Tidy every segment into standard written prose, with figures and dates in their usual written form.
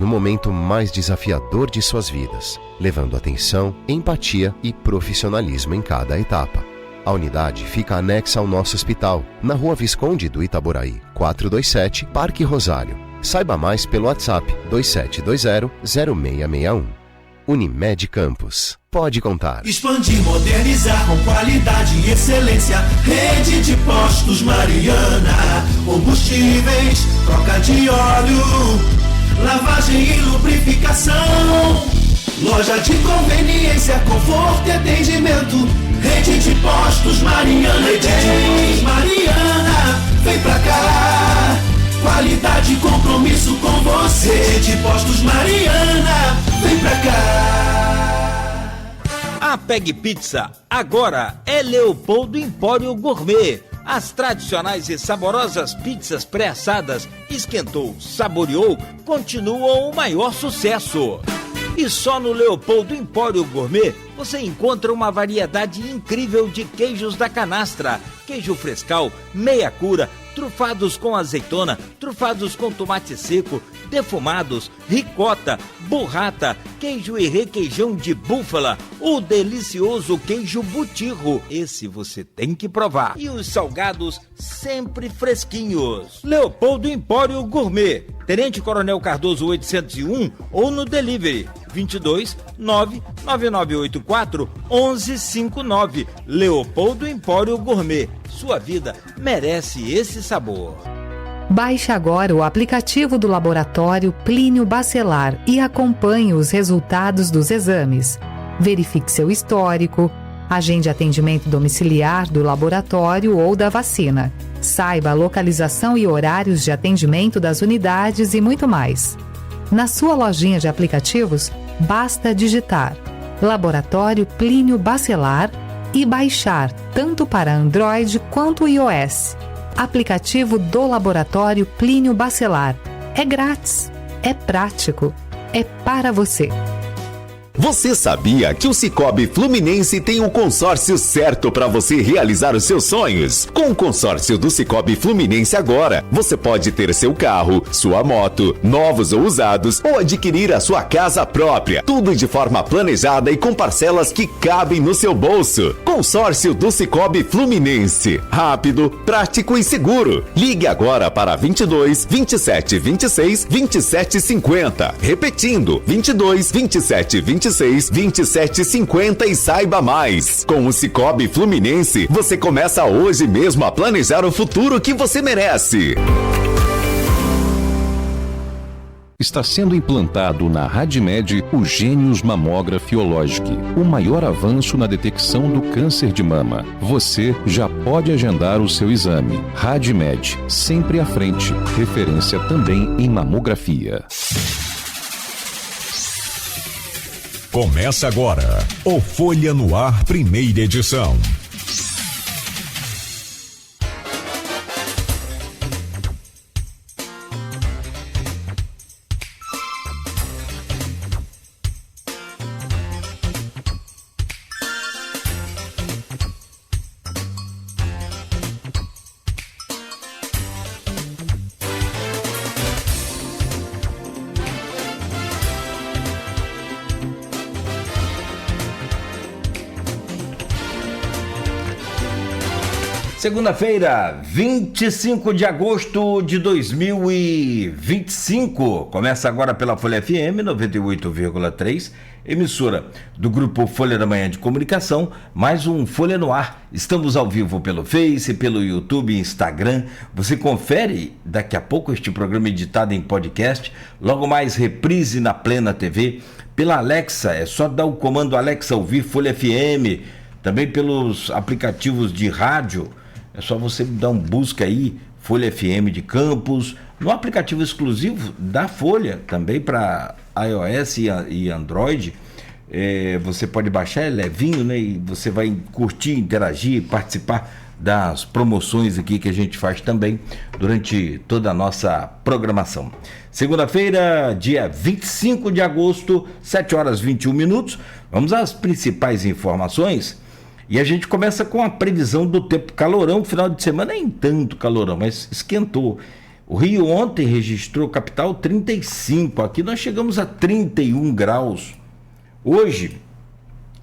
no momento mais desafiador de suas vidas, levando atenção, empatia e profissionalismo em cada etapa. A unidade fica anexa ao nosso hospital, na Rua Visconde do Itaboraí, 427, Parque Rosário. Saiba mais pelo WhatsApp 2720-0661. Unimed Campos. Pode contar. Expandir, modernizar com qualidade e excelência. Rede de postos Mariana. Combustíveis, troca de óleo, lavagem e lubrificação. Loja de conveniência, conforto e atendimento. Rede de postos Mariana. Rede de postos Mariana. Vem pra cá. Qualidade e compromisso com você. Rede de postos Mariana. Vem pra cá. A Peg Pizza agora é Leopoldo Empório Gourmet. As tradicionais e saborosas pizzas pré-assadas, esquentou, saboreou, continuam o maior sucesso. E só no Leopoldo Empório Gourmet você encontra uma variedade incrível de queijos da canastra, queijo frescal, meia cura, trufados com azeitona, trufados com tomate seco, defumados, ricota, burrata, queijo e requeijão de búfala, o delicioso queijo butirro, esse você tem que provar. E os salgados sempre fresquinhos. Leopoldo Empório Gourmet, Tenente Coronel Cardoso 801 ou no delivery 22 99984 1159. Leopoldo Empório Gourmet. Sua vida merece esse sabor. Baixe agora o aplicativo do Laboratório Plínio Bacelar e acompanhe os resultados dos exames. Verifique seu histórico, agende atendimento domiciliar do laboratório ou da vacina. Saiba a localização e horários de atendimento das unidades e muito mais. Na sua lojinha de aplicativos, basta digitar Laboratório Plínio Bacelar e baixar tanto para Android quanto iOS. Aplicativo do Laboratório Plínio Bacelar. É grátis, é prático, é para você. Você sabia que o Sicoob Fluminense tem o consórcio certo para você realizar os seus sonhos? Com o consórcio do Sicoob Fluminense agora, você pode ter seu carro, sua moto, novos ou usados, ou adquirir a sua casa própria. Tudo de forma planejada e com parcelas que cabem no seu bolso. Consórcio do Sicoob Fluminense. Rápido, prático e seguro. Ligue agora para 22 27 26 27 50. Repetindo, 22 27 26 2750 e saiba mais. Com o Sicoob Fluminense, você começa hoje mesmo a planejar o futuro que você merece. Está sendo implantado na RadMed o Gênios Mammografiologic, o maior avanço na detecção do câncer de mama. Você já pode agendar o seu exame. RadMed, sempre à frente. Referência também em mamografia. Começa agora o Folha no Ar, primeira edição. Segunda-feira, 25 de agosto de 2025. Começa agora pela Folha FM 98,3, emissora do Grupo Folha da Manhã de Comunicação, mais um Folha no Ar. Estamos ao vivo pelo Face, pelo YouTube, Instagram. Você confere daqui a pouco este programa editado em podcast, logo mais reprise na Plena TV, pela Alexa, é só dar o comando Alexa ouvir Folha FM, também pelos aplicativos de rádio. É só você dar um busca aí, Folha FM de Campos, no aplicativo exclusivo da Folha, também para iOS e Android. Você pode baixar, é levinho, né? E você vai curtir, interagir, participar das promoções aqui que a gente faz também durante toda a nossa programação. Segunda-feira, dia 25 de agosto, 7 horas 21 minutos. Vamos às principais informações. E a gente começa com a previsão do tempo. Calorão, final de semana nem tanto calorão, mas esquentou. O Rio ontem registrou capital 35, aqui nós chegamos a 31 graus. Hoje,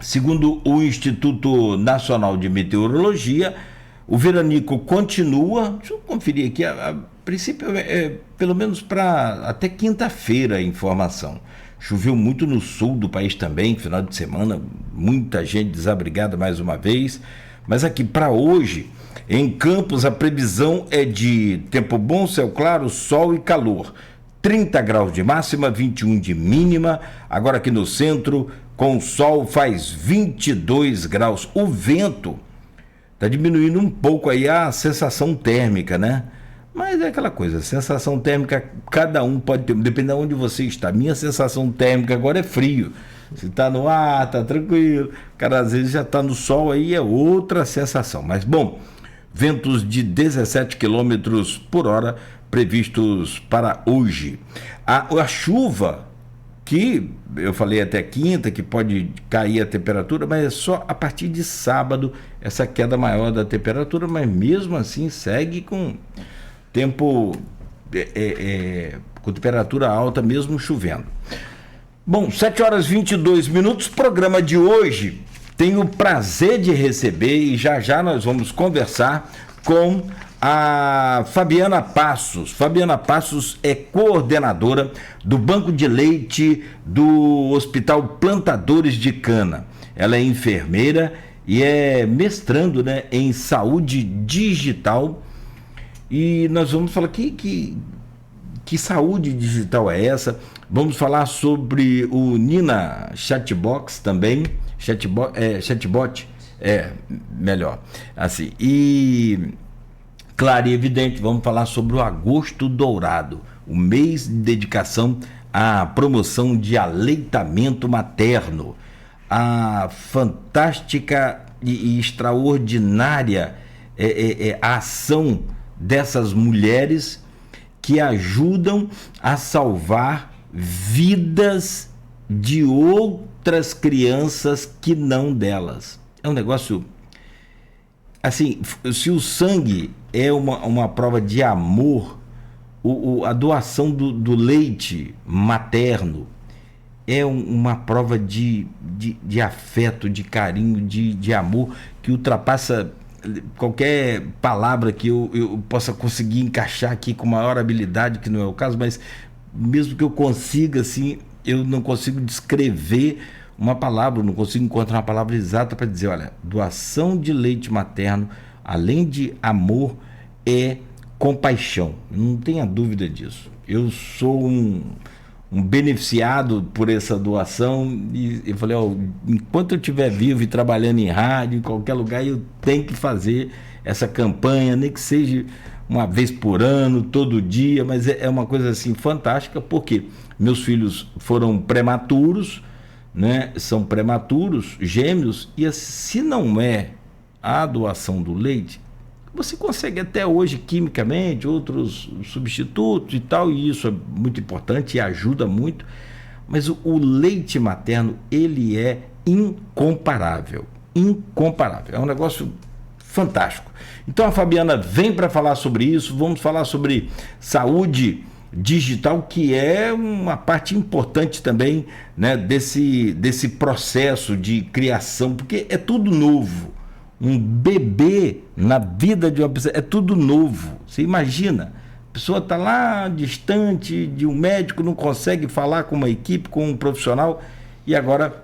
segundo o Instituto Nacional de Meteorologia, o veranico continua. Deixa eu conferir aqui, a princípio pelo menos para até quinta-feira a informação. Choveu muito no sul do país também, final de semana, muita gente desabrigada mais uma vez. Mas aqui para hoje, em Campos, a previsão é de tempo bom, céu claro, sol e calor. 30 graus de máxima, 21 de mínima. Agora aqui no centro, com sol, faz 22 graus. O vento está diminuindo um pouco aí a sensação térmica, né? Mas é aquela coisa, sensação térmica, cada um pode ter, depende de onde você está. Minha sensação térmica agora é frio. Se está no ar, está tranquilo. Cara, às vezes já está no sol, aí é outra sensação. Mas, bom, ventos de 17 km por hora previstos para hoje. A chuva, que eu falei até quinta, que pode cair a temperatura, mas é só a partir de sábado, essa queda maior da temperatura, mas mesmo assim segue com tempo, com temperatura alta, mesmo chovendo. Bom, 7 horas e 22 minutos, programa de hoje. Tenho o prazer de receber e já nós vamos conversar com a Fabiana Passos. Fabiana Passos é coordenadora do Banco de Leite do Hospital Plantadores de Cana. Ela é enfermeira e é mestrando, né, em saúde digital. E nós vamos falar que saúde digital é essa? Vamos falar sobre o Nina Chatbox também. Chatbot, melhor. Assim, e claro e evidente, vamos falar sobre o Agosto Dourado, o mês de dedicação à promoção de aleitamento materno. A fantástica e extraordinária a ação dessas mulheres que ajudam a salvar vidas de outras crianças que não delas. É um negócio assim, se o sangue é uma prova de amor, a doação do leite materno é uma prova de afeto, de carinho, de amor, que ultrapassa qualquer palavra que eu possa conseguir encaixar aqui com maior habilidade, que não é o caso, mas mesmo que eu consiga, assim, eu não consigo descrever uma palavra, não consigo encontrar uma palavra exata para dizer, olha, doação de leite materno, além de amor, é compaixão. Não tenha dúvida disso. Eu sou um beneficiado por essa doação e eu falei, enquanto eu estiver vivo e trabalhando em rádio, em qualquer lugar, eu tenho que fazer essa campanha, nem que seja uma vez por ano, todo dia, mas é uma coisa assim fantástica, porque meus filhos foram prematuros, né? São prematuros, gêmeos, e se não é a doação do leite, você consegue até hoje quimicamente outros substitutos e tal, e isso é muito importante e ajuda muito, mas o leite materno, ele é incomparável, é um negócio fantástico. Então a Fabiana vem para falar sobre isso. Vamos falar sobre saúde digital, que é uma parte importante também, né, desse processo de criação, porque é tudo novo. Um bebê na vida de uma pessoa é tudo novo. Você imagina, a pessoa está lá distante de um médico, não consegue falar com uma equipe, com um profissional, e agora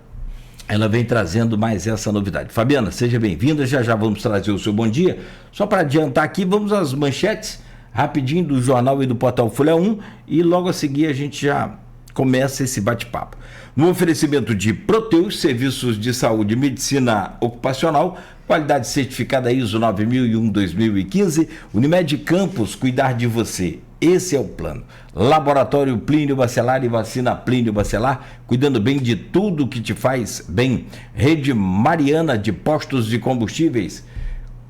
ela vem trazendo mais essa novidade. Fabiana, seja bem-vinda, já vamos trazer o seu bom dia. Só para adiantar aqui, vamos às manchetes rapidinho do jornal e do portal Folha 1, e logo a seguir a gente já começa esse bate-papo. No oferecimento de Proteus, serviços de saúde e medicina ocupacional, qualidade certificada ISO 9001-2015, Unimed Campos, cuidar de você. Esse é o plano. Laboratório Plínio Bacelar e vacina Plínio Bacelar, cuidando bem de tudo que te faz bem. Rede Mariana de postos de combustíveis.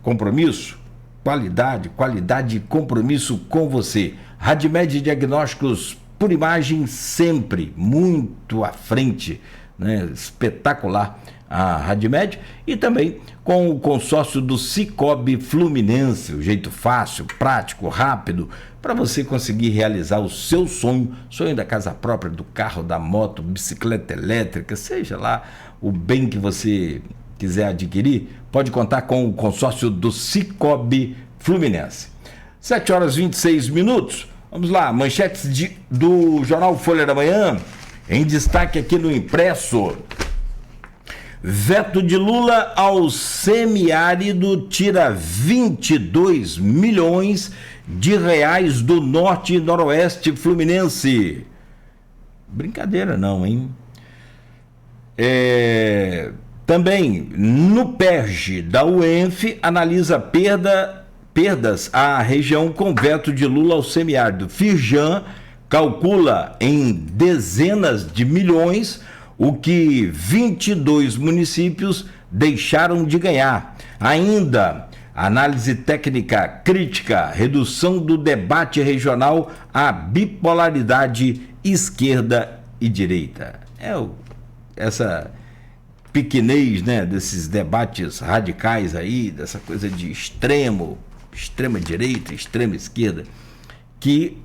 Compromisso, qualidade e compromisso com você. Radmed Diagnósticos por imagem, sempre muito à frente né? Espetacular a Radmed, e também com o consórcio do Cicobi Fluminense, o jeito fácil, prático, rápido, para você conseguir realizar o seu sonho da casa própria, do carro, da moto, bicicleta elétrica, seja lá o bem que você quiser adquirir, pode contar com o consórcio do Cicobi Fluminense. 7h26. Vamos lá, manchetes do jornal Folha da Manhã, em destaque aqui no impresso. Veto de Lula ao semiárido tira 22 milhões de reais do norte e noroeste fluminense. Brincadeira não, hein? Também no PERJ da UENF analisa perdas à região com veto de Lula ao semiárido. Firjan calcula em dezenas de milhões o que 22 municípios deixaram de ganhar. Ainda, análise técnica crítica, redução do debate regional à bipolaridade esquerda e direita. Essa pequenez, né, desses debates radicais aí, dessa coisa de extrema direita, extrema esquerda, que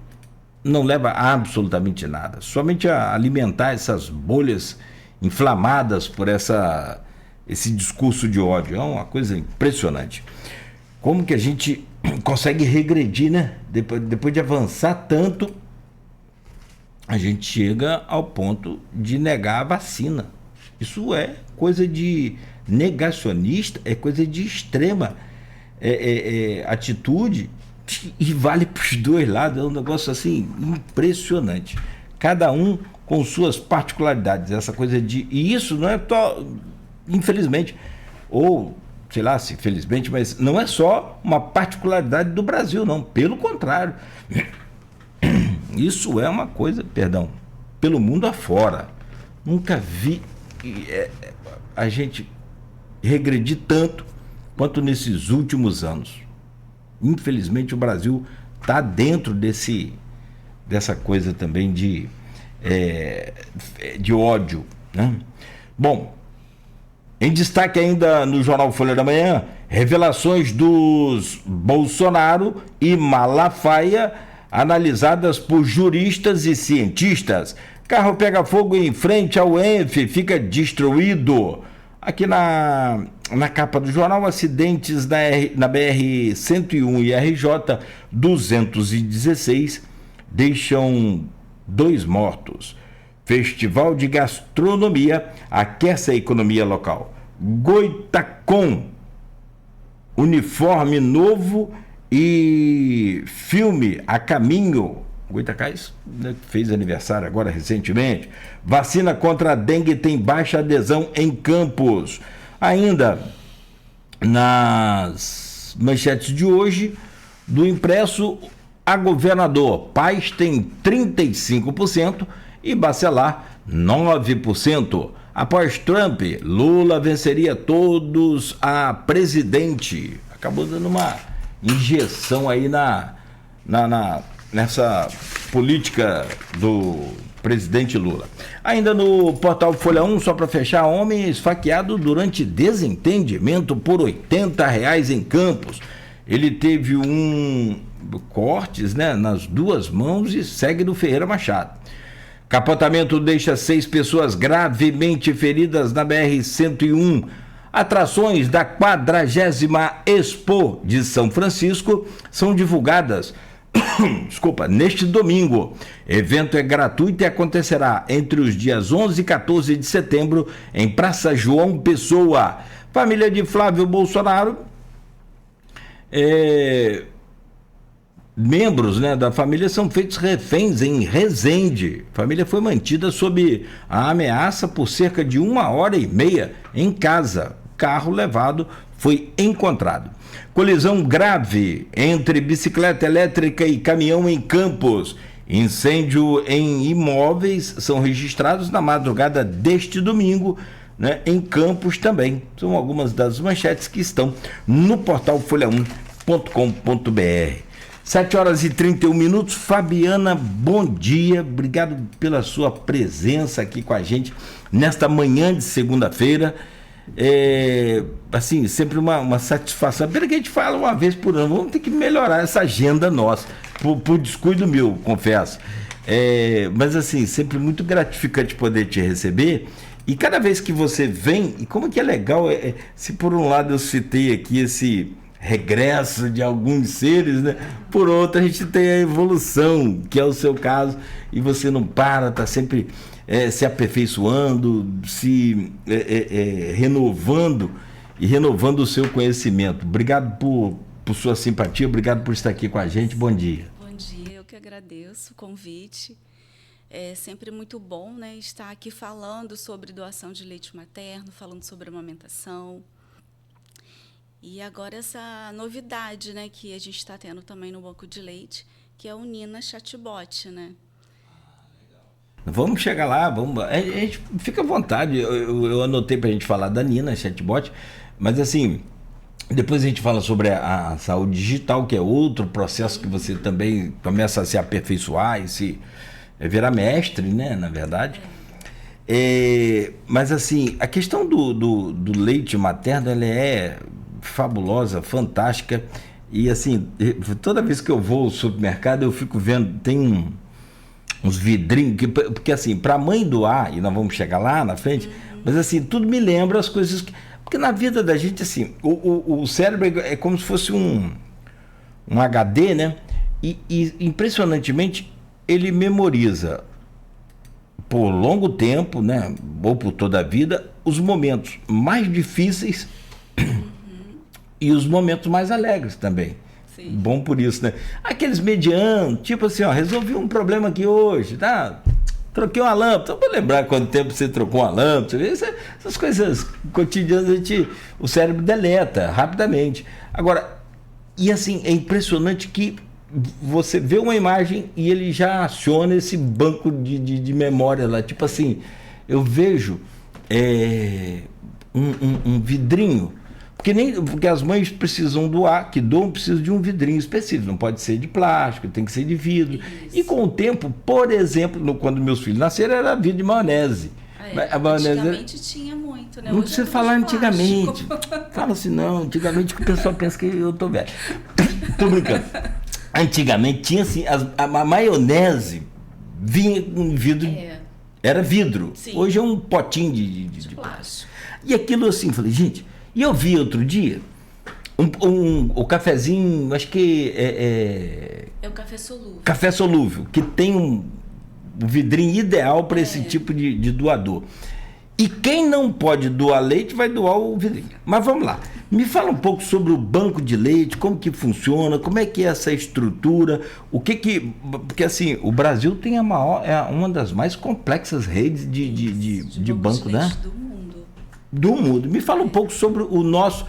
não leva a absolutamente nada, somente a alimentar essas bolhas inflamadas por esse discurso de ódio. É uma coisa impressionante. Como que a gente consegue regredir, né? Depois de avançar tanto, a gente chega ao ponto de negar a vacina. Isso é coisa de negacionista, é coisa de extrema atitude, e vale para os dois lados. É um negócio assim impressionante, cada um com suas particularidades, essa coisa e isso não é só, infelizmente, ou sei lá se felizmente, mas não é só uma particularidade do Brasil, não, pelo contrário, isso é uma coisa, pelo mundo afora. Nunca vi a gente regredir tanto quanto nesses últimos anos. Infelizmente o Brasil está dentro dessa coisa também de ódio, né? Bom, em destaque ainda no jornal Folha da Manhã, revelações dos Bolsonaro e Malafaia analisadas por juristas e cientistas. Carro pega fogo em frente ao ENF, fica destruído. Aqui na capa do jornal, acidentes na BR-101 e RJ-216 deixam 2 mortos. Festival de Gastronomia aquece a economia local. Goitacom, uniforme novo e filme a caminho. Goitacás, né, fez aniversário agora recentemente. Vacina contra a dengue tem baixa adesão em Campos. Ainda nas manchetes de hoje do impresso, a governador Paz tem 35% e Bacelar 9%. Após Trump, Lula venceria todos a presidente. Acabou dando uma injeção aí nessa política do presidente Lula. Ainda no portal Folha 1, só para fechar, homem esfaqueado durante desentendimento por R$80 em Campos. Ele teve cortes, né, nas 2 mãos e segue no Ferreira Machado. Capotamento deixa 6 pessoas gravemente feridas na BR-101. Atrações da 40ª Expo de São Francisco são divulgadas neste domingo. Evento é gratuito e acontecerá entre os dias 11 e 14 de setembro em Praça João Pessoa. Família de Flávio Bolsonaro, membros, né, da família são feitos reféns em Resende. A família foi mantida sob a ameaça por cerca de 1h30 em casa. Carro levado foi encontrado. Colisão grave entre bicicleta elétrica e caminhão em Campos. Incêndio em imóveis são registrados na madrugada deste domingo, né, em Campos também. São algumas das manchetes que estão no portal folha1.com.br. 7h31. Fabiana, bom dia. Obrigado pela sua presença aqui com a gente nesta manhã de segunda-feira. Assim, sempre uma satisfação. Pelo que a gente fala uma vez por ano, vamos ter que melhorar essa agenda nossa, por descuido meu, confesso. Mas assim, sempre muito gratificante poder te receber. E cada vez que você vem, e como que é legal, se por um lado eu citei aqui esse regresso de alguns seres, né? Por outro a gente tem a evolução, que é o seu caso, e você não para, está sempre se aperfeiçoando, se renovando e renovando o seu conhecimento. Obrigado por sua simpatia, obrigado por estar aqui com a gente. Bom dia. Bom dia, eu que agradeço o convite. É sempre muito bom, né, estar aqui falando sobre doação de leite materno, falando sobre amamentação. E agora essa novidade, né, que a gente está tendo também no banco de leite, que é o Nina Chatbot, né? Vamos chegar lá, a gente fica à vontade. Eu anotei para a gente falar da Nina Chatbot, mas assim, depois a gente fala sobre a saúde digital, que é outro processo que você também começa a se aperfeiçoar e se virar mestre, né, na verdade. Mas assim, a questão do leite materno, ela é fabulosa, fantástica, e assim, toda vez que eu vou ao supermercado eu fico vendo, tem uns vidrinhos, porque assim, para a mãe doar, e nós vamos chegar lá na frente, mas assim, tudo me lembra as coisas porque na vida da gente, assim, o cérebro é como se fosse um HD, né, e impressionantemente ele memoriza por longo tempo, né, ou por toda a vida, os momentos mais difíceis e os momentos mais alegres também. Sim. Bom por isso, né? Aqueles medianos, tipo assim, resolvi um problema aqui hoje, tá? Troquei uma lâmpada. Vou lembrar quanto tempo você trocou uma lâmpada. Essas coisas cotidianas o cérebro deleta rapidamente. Agora, e assim, é impressionante que você vê uma imagem e ele já aciona esse banco de memória lá. Tipo assim, eu vejo um vidrinho, porque as mães precisam doar, que doam, precisam de um vidrinho específico, não pode ser de plástico, tem que ser de vidro. Isso. E com o tempo, por exemplo, quando meus filhos nasceram, era vidro de maionese. A maionese antigamente tinha muito, né? Não precisa falar antigamente. Fala assim, não, antigamente que o pessoal pensa que eu tô velho. Tô brincando. Antigamente tinha assim, a maionese vinha com vidro, era vidro. Sim. Hoje é um potinho de plástico. E aquilo assim, falei, gente, e eu vi outro dia o cafezinho, acho que é o café solúvel. Café solúvel, que tem um vidrinho ideal para esse tipo de doador. E quem não pode doar leite vai doar o vidrinho. Mas vamos lá. Me fala um pouco sobre o banco de leite, como que funciona, como é que é essa estrutura, porque assim, o Brasil tem uma das mais complexas redes de banco, né? Do mundo. Me fala um pouco sobre o nosso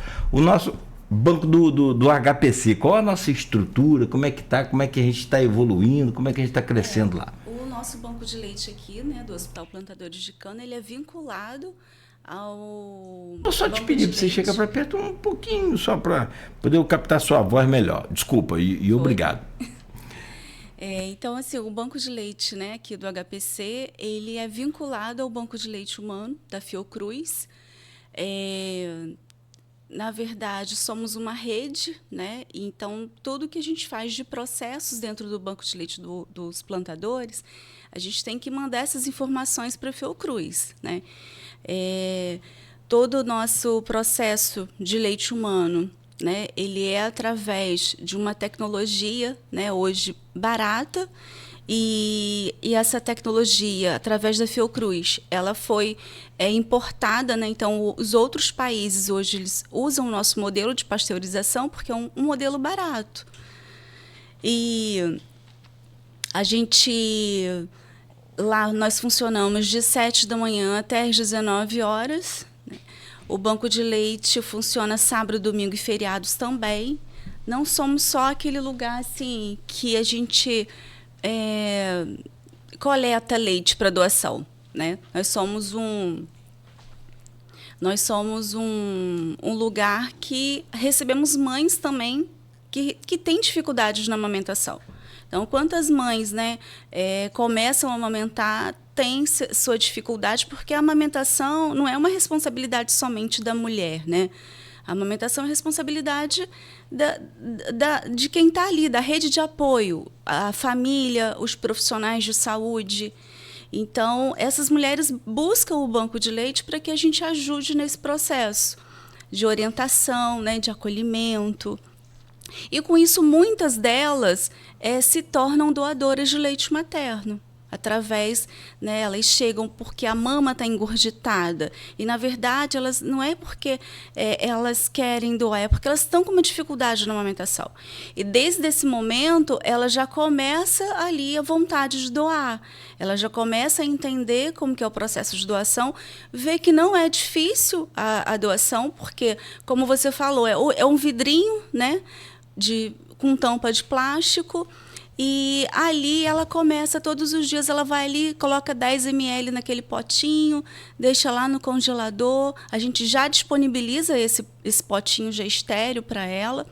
banco do HPC. Qual a nossa estrutura, como é que tá, como é que a gente está evoluindo, como é que a gente está crescendo lá? O nosso banco de leite aqui, né, do Hospital Plantadores de Cana, ele é vinculado ao... Vou só te pedir para você chegar para perto um pouquinho, só para poder captar sua voz melhor. Desculpa e obrigado. Então, assim, o banco de leite, né, aqui do HPC, ele é vinculado ao banco de leite humano da Fiocruz. Na verdade, somos uma rede, né? Então, tudo que a gente faz de processos dentro do banco de leite dos plantadores, a gente tem que mandar essas informações para a Fiocruz, né? Todo o nosso processo de leite humano, né, ele é através de uma tecnologia, né, hoje barata, e essa tecnologia, através da Fiocruz, ela foi importada, né? Então, os outros países hoje eles usam o nosso modelo de pasteurização porque é um modelo barato. E a gente, lá nós funcionamos de 7 da manhã até às 19 horas. Né? O banco de leite funciona sábado, domingo e feriados também. Não somos só aquele lugar assim que a gente coleta leite para doação, né? Nós somos um lugar que recebemos mães também que têm dificuldades na amamentação. Então, quantas mães, né, começam a amamentar, têm sua dificuldade, porque a amamentação não é uma responsabilidade somente da mulher, né? A amamentação é responsabilidade de quem está ali, da rede de apoio, a família, os profissionais de saúde. Então, essas mulheres buscam o banco de leite para que a gente ajude nesse processo de orientação, né, de acolhimento. E, com isso, muitas delas se tornam doadoras de leite materno. Através, né, elas chegam porque a mama está engurgitada. E, na verdade, elas não é porque elas querem doar, é porque elas estão com uma dificuldade na amamentação. E, desde esse momento, ela já começa ali a vontade de doar. Ela já começa a entender como que é o processo de doação, vê que não é difícil a doação, porque, como você falou, é um vidrinho, né, com tampa de plástico. E ali ela começa, todos os dias ela vai ali, coloca 10 ml naquele potinho, deixa lá no congelador. A gente já disponibiliza esse potinho já estéreo para ela.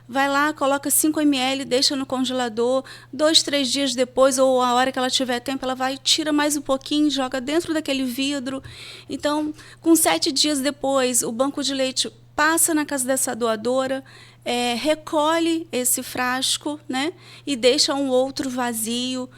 Vai lá, coloca 5 ml, deixa no congelador. 2, 3 dias depois, ou a hora que ela tiver tempo, ela vai, tira mais um pouquinho, joga dentro daquele vidro. Então, com 7 dias depois, o banco de leite passa na casa dessa doadora, recolhe esse frasco, né, e deixa um outro vazio.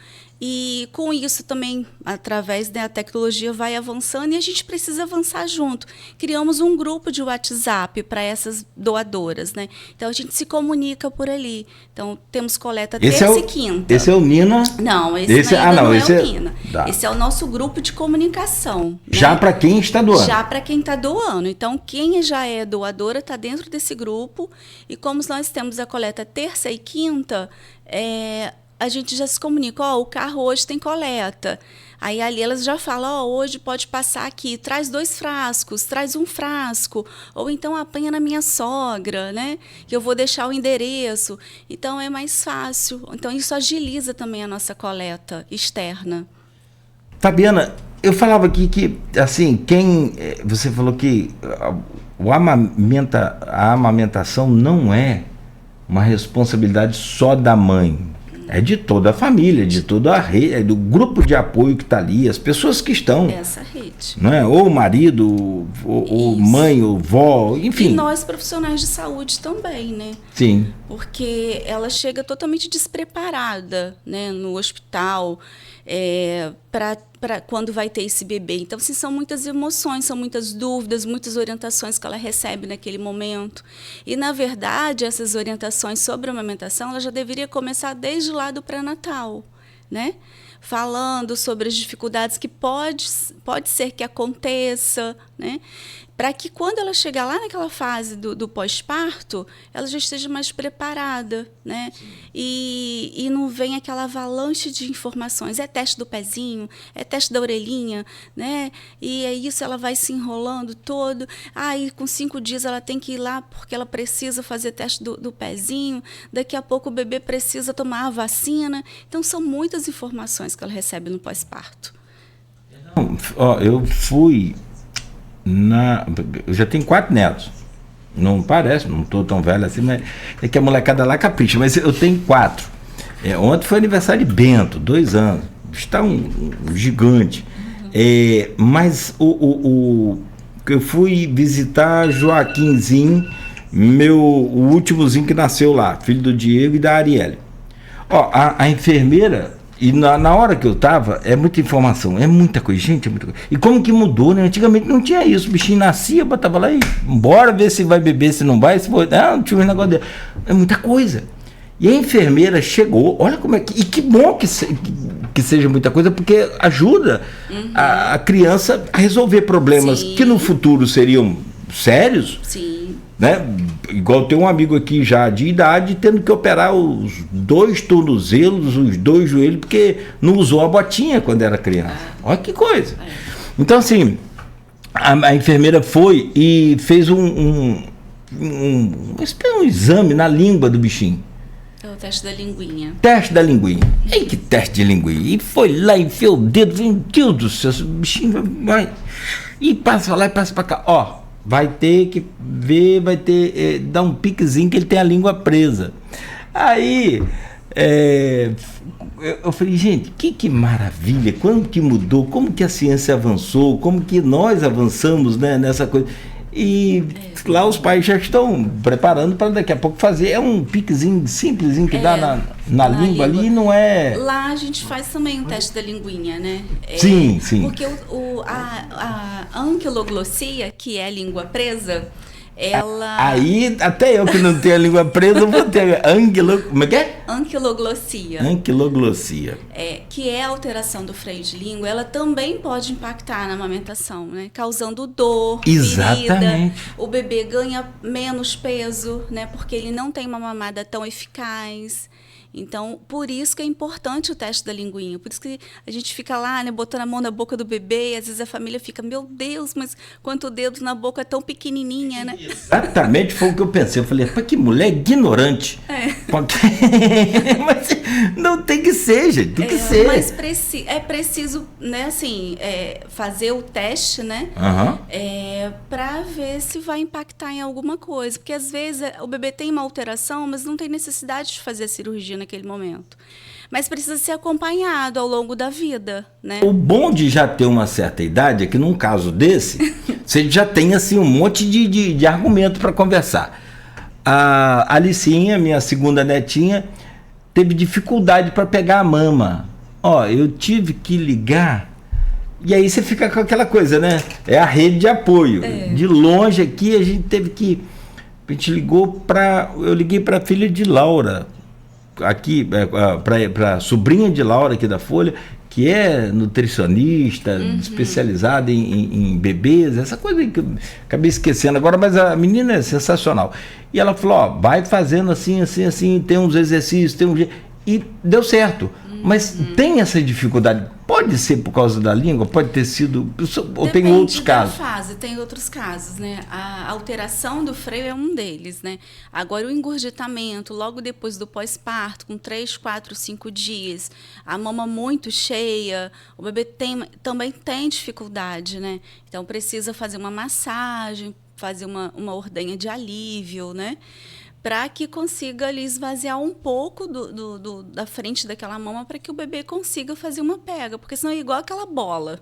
E, com isso, também, através da tecnologia, vai avançando e a gente precisa avançar junto. Criamos um grupo de WhatsApp para essas doadoras, né? Então, a gente se comunica por ali. Então, temos coleta terça e quinta. Esse é o Nina? Não, esse ainda não é o Nina. Tá. Esse é o nosso grupo de comunicação. Já, né? Para quem está doando? Já para quem está doando. Então, quem já é doadora está dentro desse grupo. E como nós temos a coleta terça e quinta, a gente já se comunica, o carro hoje tem coleta. Aí ali elas já falam, hoje pode passar aqui, traz 2 frascos, traz um frasco, ou então apanha na minha sogra, né? Que eu vou deixar o endereço. Então é mais fácil. Então isso agiliza também a nossa coleta externa. Fabiana, eu falava aqui que, assim, você falou que a amamentação não é uma responsabilidade só da mãe. É de toda a família, de toda a rede, do grupo de apoio que está ali, as pessoas que estão. Essa rede. Não é? Ou o marido, ou mãe, ou vó, enfim. E nós, profissionais de saúde, também, né? Sim. Porque ela chega totalmente despreparada, né, no hospital, para quando vai ter esse bebê. Então, assim, são muitas emoções, são muitas dúvidas, muitas orientações que ela recebe naquele momento. E, na verdade, essas orientações sobre a amamentação, ela já deveria começar desde lá do pré-natal, né? Falando sobre as dificuldades que pode ser que aconteça, né? Para que quando ela chegar lá naquela fase do pós-parto, ela já esteja mais preparada, né? E não vem aquela avalanche de informações. É teste do pezinho, é teste da orelhinha, né? E é isso, ela vai se enrolando todo. E com 5 dias ela tem que ir lá porque ela precisa fazer teste do pezinho. Daqui a pouco o bebê precisa tomar a vacina. Então, são muitas informações que ela recebe no pós-parto. Eu fui... Eu já tenho 4 netos. Não parece, não estou tão velho assim, mas é que a molecada lá capricha. Mas eu tenho 4. Ontem foi aniversário de Bento, 2 anos. Está um gigante. Mas eu fui visitar Joaquimzinho, o últimozinho que nasceu lá, filho do Diego e da Arielle. A enfermeira. E na hora que eu tava, é muita informação, é muita coisa, gente, é muita coisa. E como que mudou, né? Antigamente não tinha isso, o bichinho nascia, botava lá e bora ver se vai beber, se não vai, se for. Não tinha um negócio dele. É muita coisa. E a enfermeira chegou, olha como é que. E que bom que seja muita coisa, porque ajuda a criança a resolver problemas que no futuro seriam sérios. Sim. Né? Igual tem um amigo aqui já de idade tendo que operar os 2 tornozelos, os 2 joelhos, porque não usou a botinha quando era criança. Olha que coisa. Então, assim, a enfermeira foi e fez um exame na língua do bichinho. É o teste da linguinha. Teste da linguinha. E que teste de linguinha? E foi lá, enfiou o dedo, meu Deus do céu, o bichinho vai. E passa lá e passa pra cá. vai ter que ver, dar um piquezinho que ele tem a língua presa. Aí eu falei, gente, que maravilha, como que mudou, como que a ciência avançou, como que nós avançamos, né, nessa coisa. E lá os pais já estão preparando para daqui a pouco fazer. É um piquezinho simplesinho que dá na língua ali, não é... Lá a gente faz também um teste da linguinha, né? Sim. Porque a anquiloglossia, que é a língua presa, ela... Aí, até eu que não tenho a língua presa, vou ter como é que é? Anquiloglossia. Anquiloglossia. Que é a alteração do freio de língua, ela também pode impactar na amamentação, né? Causando dor, exatamente, ferida. O bebê ganha menos peso, né? Porque ele não tem uma mamada tão eficaz. Então, por isso que é importante o teste da linguinha. Por isso que a gente fica lá, né, botando a mão na boca do bebê, e às vezes a família fica, meu Deus, mas quanto dedo na boca é tão pequenininha, né? Exatamente, foi o que eu pensei. Eu falei, que mulher ignorante. Mas não tem que ser, gente, tem que ser. Mas é preciso, né, assim, fazer o teste, né? Para ver se vai impactar em alguma coisa. Porque às vezes o bebê tem uma alteração, mas não tem necessidade de fazer a cirurgia naquele momento. Mas precisa ser acompanhado ao longo da vida, né? O bom de já ter uma certa idade é que num caso desse, você já tem assim um monte de argumento para conversar. A Alicinha, minha segunda netinha, teve dificuldade para pegar a mama. Eu tive que ligar. E aí você fica com aquela coisa, né? É a rede de apoio. De longe aqui a gente teve que... A gente ligou eu liguei para a filha de Laura, aqui, para a sobrinha de Laura aqui da Folha, que é nutricionista, especializada em bebês, essa coisa que eu acabei esquecendo agora, mas a menina é sensacional. E ela falou, vai fazendo assim, tem uns exercícios, e deu certo. Mas tem essa dificuldade, pode ser por causa da língua, pode ter sido, ou tem outros casos? Tem outros casos, né? A alteração do freio é um deles, né? Agora o engurgitamento, logo depois do pós-parto, com 3, 4, 5 dias, a mama muito cheia, o bebê também tem dificuldade, né? Então precisa fazer uma massagem, fazer uma ordenha de alívio, né? Para que consiga ali esvaziar um pouco da frente daquela mama, para que o bebê consiga fazer uma pega, porque senão é igual aquela bola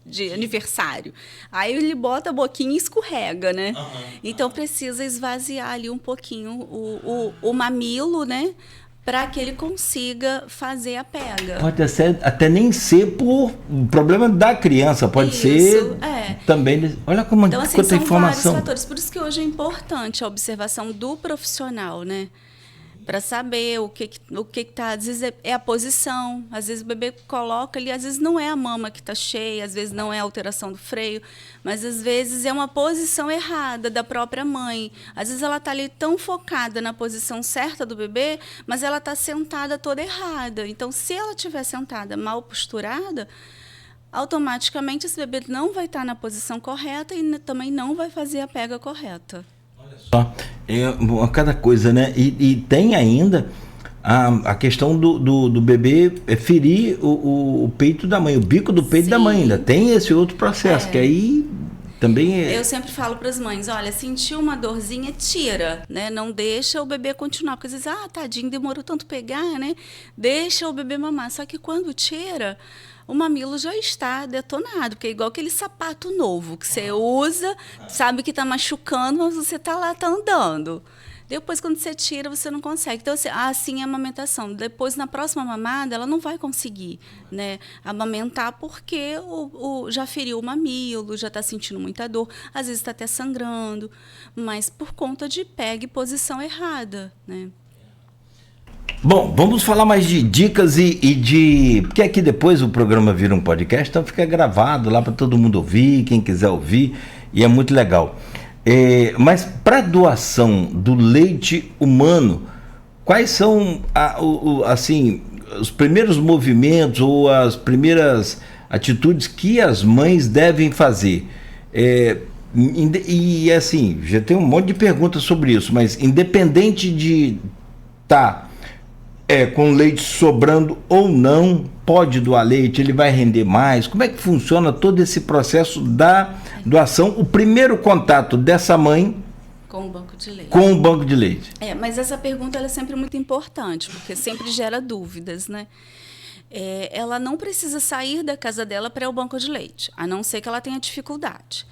de aniversário. Aí ele bota a boquinha e escorrega, né? Então precisa esvaziar ali um pouquinho o mamilo, né? Para que ele consiga fazer a pega. Pode até nem ser por problema da criança, pode ser também. Olha como então, assim, quanta são informação. Vários fatores. Por isso que hoje é importante a observação do profissional, né? Para saber o que está. Às vezes é a posição, às vezes o bebê coloca ali, às vezes não é a mama que está cheia, às vezes não é a alteração do freio, mas às vezes é uma posição errada da própria mãe. Às vezes ela está ali tão focada na posição certa do bebê, mas ela está sentada toda errada. Então, se ela estiver sentada mal posturada, automaticamente esse bebê não vai estar na posição correta e também não vai fazer a pega correta. Só cada coisa, né? E tem ainda a questão do bebê ferir o peito da mãe, o bico do peito da mãe. Ainda tem esse outro processo, que aí também Eu sempre falo para as mães, olha, sentiu uma dorzinha, tira, né? Não deixa o bebê continuar, porque às vezes, tadinho, demorou tanto pegar, né? Deixa o bebê mamar. Só que quando tira, o mamilo já está detonado, porque é igual aquele sapato novo que você usa, sabe que está machucando, mas você está andando. Depois, quando você tira, você não consegue. Então, assim é a amamentação. Depois, na próxima mamada, ela não vai conseguir, né, amamentar porque já feriu o mamilo, já está sentindo muita dor, às vezes está até sangrando, mas por conta de pega e posição errada, né? Bom, vamos falar mais de dicas porque aqui depois o programa vira um podcast, então fica gravado lá para todo mundo ouvir, quem quiser ouvir, e é muito legal. Mas para doação do leite humano, quais são assim, os primeiros movimentos ou as primeiras atitudes que as mães devem fazer? E assim, já tem um monte de perguntas sobre isso, mas independente de com leite sobrando ou não, pode doar leite, ele vai render mais? Como é que funciona todo esse processo da doação? O primeiro contato dessa mãe com o banco de leite. Com o banco de leite. Mas essa pergunta ela é sempre muito importante, porque sempre gera dúvidas, né? Ela não precisa sair da casa dela para ir ao banco de leite, a não ser que ela tenha dificuldade.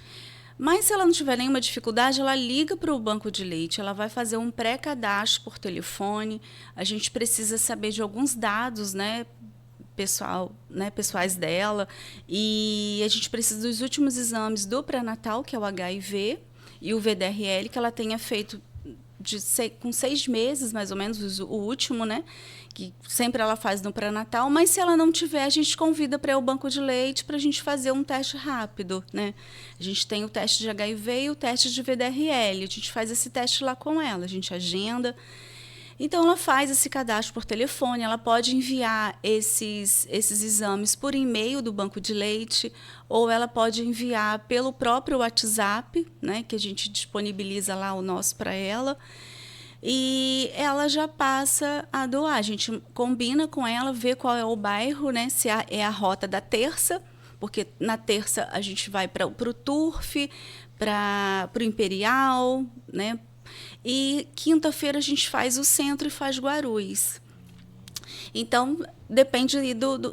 Mas se ela não tiver nenhuma dificuldade, ela liga para o banco de leite, ela vai fazer um pré-cadastro por telefone. A gente precisa saber de alguns dados, pessoais dela, e a gente precisa dos últimos exames do pré-natal, que é o HIV, e o VDRL, que ela tenha feito com 6 meses, mais ou menos, o último, né? Que sempre ela faz no pré-natal, mas se ela não tiver, a gente convida para ir ao banco de leite para a gente fazer um teste rápido, né? A gente tem o teste de HIV e o teste de VDRL, a gente faz esse teste lá com ela, a gente agenda. Então, ela faz esse cadastro por telefone, ela pode enviar esses exames por e-mail do banco de leite, ou ela pode enviar pelo próprio WhatsApp, né, que a gente disponibiliza lá o nosso para ela, e ela já passa a doar. A gente combina com ela, vê qual é o bairro, né, se é a rota da terça, porque na terça a gente vai para o Turf, para o Imperial, né? E quinta-feira a gente faz o centro e faz Guarulhos. Então, depende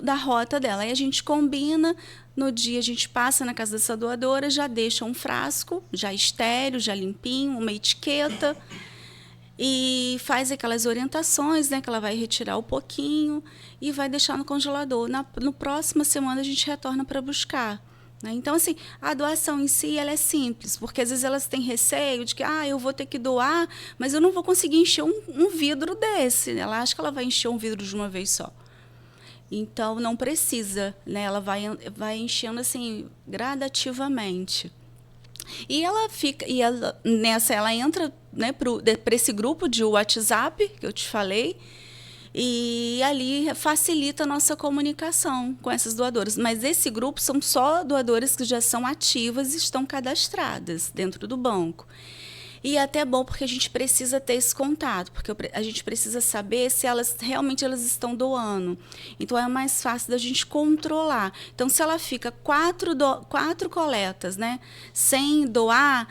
da rota dela. Aí a gente combina, no dia a gente passa na casa dessa doadora, já deixa um frasco, já estéreo, já limpinho, uma etiqueta, e faz aquelas orientações, né, que ela vai retirar um pouquinho e vai deixar no congelador. No próxima semana a gente retorna para buscar. Então, assim, a doação em si ela é simples, porque às vezes elas têm receio de que eu vou ter que doar, mas eu não vou conseguir encher um vidro desse. Ela acha que ela vai encher um vidro de uma vez só. Então, não precisa, né? Ela vai enchendo assim, gradativamente. E ela ela entra, né, para esse grupo de WhatsApp que eu te falei, e ali facilita a nossa comunicação com essas doadoras. Mas esse grupo são só doadoras que já são ativas e estão cadastradas dentro do banco. E é até bom porque a gente precisa ter esse contato, porque a gente precisa saber se realmente elas estão doando. Então, é mais fácil da gente controlar. Então, se ela fica 4 coletas, né, sem doar,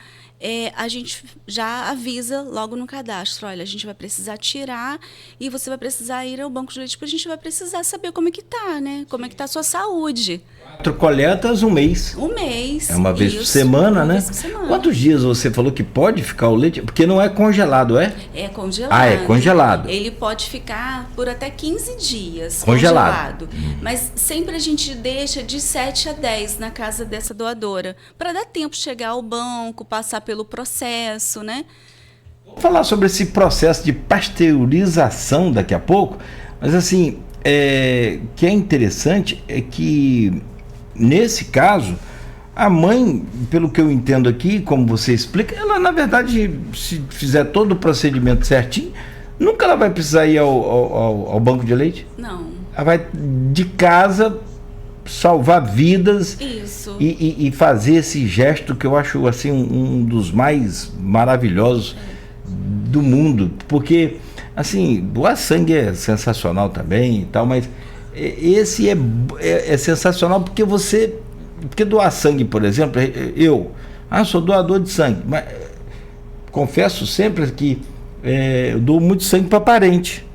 a gente já avisa logo no cadastro, olha, a gente vai precisar tirar e você vai precisar ir ao banco de leite, porque a gente vai precisar saber como é que tá, né? Como é que tá a sua saúde. 4 coletas, um mês. Um mês. É uma vez por semana, né? Vez por semana. Quantos dias você falou que pode ficar o leite? Porque não é congelado, é? É congelado. É congelado. Ele pode ficar por até 15 dias congelado. Mas sempre a gente deixa de 7 a 10 na casa dessa doadora, para dar tempo de chegar ao banco, passar pelo processo, né? Vou falar sobre esse processo de pasteurização daqui a pouco, mas assim, que é interessante é que nesse caso, a mãe, pelo que eu entendo aqui, como você explica, ela na verdade, se fizer todo o procedimento certinho, nunca ela vai precisar ir ao banco de leite? Não. Ela vai de casa salvar vidas. Isso. E fazer esse gesto que eu acho assim um dos mais maravilhosos do mundo, porque assim, doar sangue é sensacional também e tal, mas esse é sensacional porque doar sangue, por exemplo, eu sou doador de sangue, mas confesso sempre que eu dou muito sangue para parente.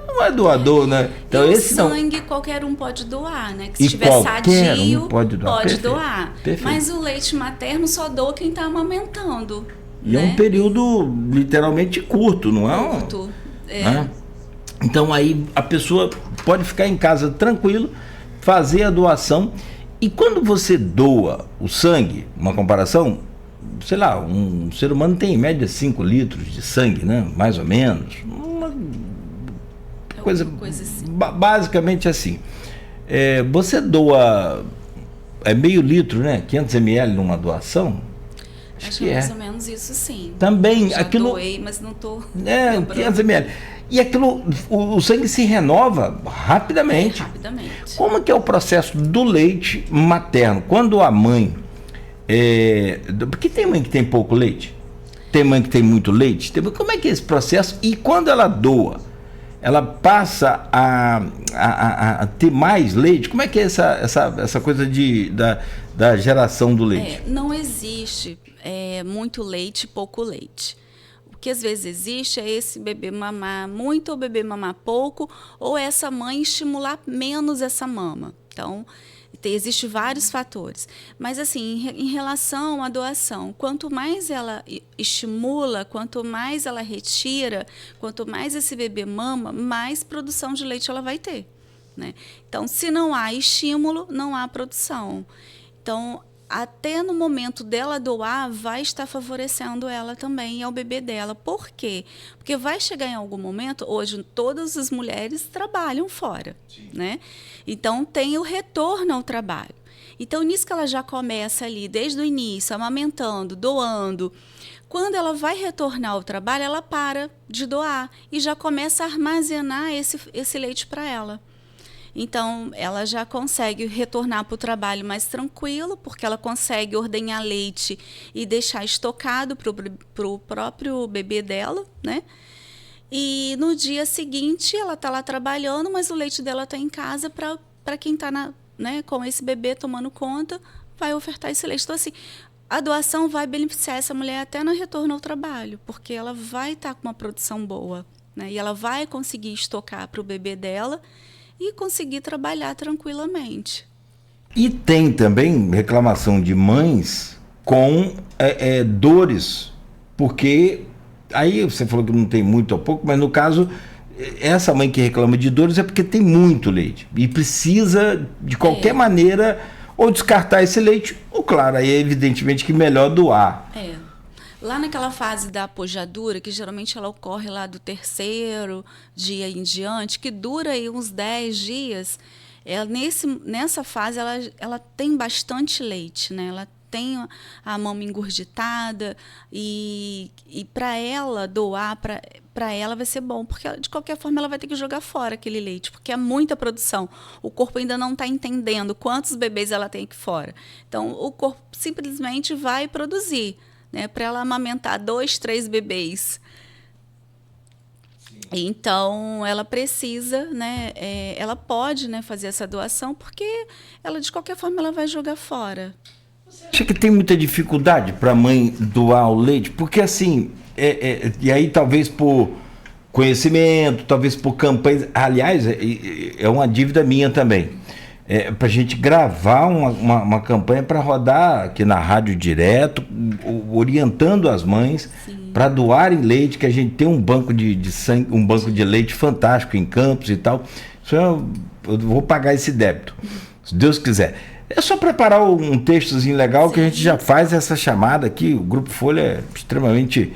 Não é doador, né? Então, esse sangue qualquer um pode doar, né? Que se estiver sadio, pode doar. Pode doar. Perfeito. Mas o leite materno só doa quem está amamentando. E é um período literalmente curto, não é? Curto. Né? Então aí a pessoa pode ficar em casa tranquilo, fazer a doação. E quando você doa o sangue, uma comparação, sei lá, um ser humano tem em média 5 litros de sangue, né? Mais ou menos. Uma coisa assim. Basicamente assim. Você doa meio litro, né? 500 ml numa doação? Acho que é mais ou menos isso, sim. Também já aquilo. Doei, mas não estou. 500 ml. E aquilo, o sangue se renova rapidamente. Rapidamente. Como que é o processo do leite materno? Quando a mãe. Porque tem mãe que tem pouco leite, tem mãe que tem muito leite. Como é que é esse processo? E quando ela doa? ela passa a ter mais leite? Como é que é essa coisa da geração do leite? Não existe muito leite, pouco leite. O que às vezes existe é esse bebê mamar muito ou bebê mamar pouco, ou essa mãe estimular menos essa mama. Então, existem vários fatores. Mas, assim, em relação à doação, quanto mais ela estimula, quanto mais ela retira, quanto mais esse bebê mama, mais produção de leite ela vai ter, né? Então, se não há estímulo, não há produção. Então, até no momento dela doar, vai estar favorecendo ela também e ao bebê dela. Por quê? Porque vai chegar em algum momento, hoje todas as mulheres trabalham fora, né? Então tem o retorno ao trabalho. Então nisso que ela já começa ali, desde o início, amamentando, doando. Quando ela vai retornar ao trabalho, ela para de doar e já começa a armazenar esse leite para ela. Então, ela já consegue retornar para o trabalho mais tranquilo, porque ela consegue ordenhar leite e deixar estocado para o próprio bebê dela, né? E no dia seguinte, ela está lá trabalhando, mas o leite dela está em casa para quem está né, com esse bebê tomando conta, vai ofertar esse leite. Então, assim, a doação vai beneficiar essa mulher até no retorno ao trabalho, porque ela vai estar com uma produção boa, né? E ela vai conseguir estocar para o bebê dela e conseguir trabalhar tranquilamente. E tem também reclamação de mães com dores, porque aí você falou que não tem muito ou pouco, mas no caso, essa mãe que reclama de dores é porque tem muito leite e precisa, de qualquer maneira, ou descartar esse leite, ou claro, aí é evidentemente que melhor doar. Lá naquela fase da apojadura, que geralmente ela ocorre lá do 3º dia em diante, que dura aí uns 10 dias, nessa fase ela tem bastante leite, né? Ela tem a mama engurgitada e para ela doar, para ela vai ser bom, porque de qualquer forma ela vai ter que jogar fora aquele leite, porque é muita produção. O corpo ainda não está entendendo quantos bebês ela tem aqui fora. Então, o corpo simplesmente vai produzir, né, para ela amamentar 2, 3 bebês. Então, ela precisa, né, ela pode, né, fazer essa doação, porque ela, de qualquer forma, ela vai jogar fora. Você acha que tem muita dificuldade para a mãe doar o leite? Porque, assim, e aí talvez por conhecimento, talvez por campanhas... Aliás, é uma dívida minha também. Para a gente gravar uma campanha para rodar aqui na rádio direto, orientando as mães para doarem leite, que a gente tem um banco de sangue, um banco de leite fantástico em Campos e tal. Isso eu vou pagar esse débito, se Deus quiser. É só preparar um textozinho legal que a gente já faz essa chamada aqui. O Grupo Folha é extremamente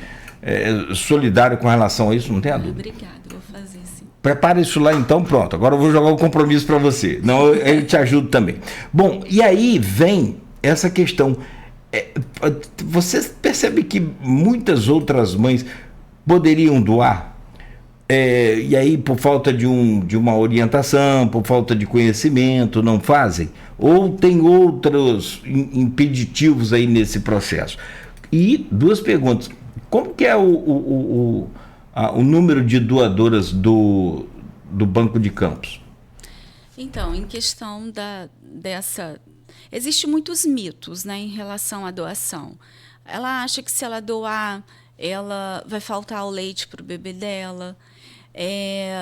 solidário com relação a isso, não tem a dúvida. Obrigada, vou fazer sim. Prepara isso lá então, pronto. Agora eu vou jogar o compromisso para você. Não, eu te ajudo também. Bom, e aí vem essa questão. Você percebe que muitas outras mães poderiam doar? E aí, por falta de uma orientação, por falta de conhecimento, não fazem? Ou tem outros impeditivos aí nesse processo? E 2 perguntas. Como que é o número de doadoras do Banco de Campos? Então, em questão dessa... Existem muitos mitos, né, em relação à doação. Ela acha que se ela doar, ela vai faltar o leite para o bebê dela.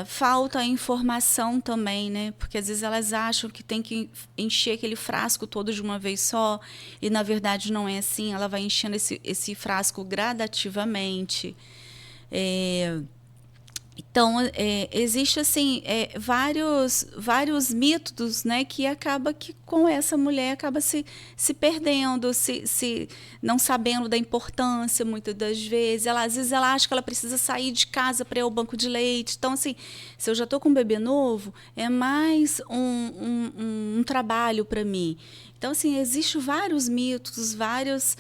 Falta a informação também, né? Porque às vezes elas acham que tem que encher aquele frasco todo de uma vez só, e na verdade não é assim. Ela vai enchendo esse frasco gradativamente. Então, existe assim, vários mitos, né, que acaba que com essa mulher acaba se perdendo, se não sabendo da importância muitas das vezes. Às vezes ela acha que ela precisa sair de casa para ir ao banco de leite. Então, assim, se eu já estou com um bebê novo, é mais um trabalho para mim. Então, assim, existem vários mitos, várias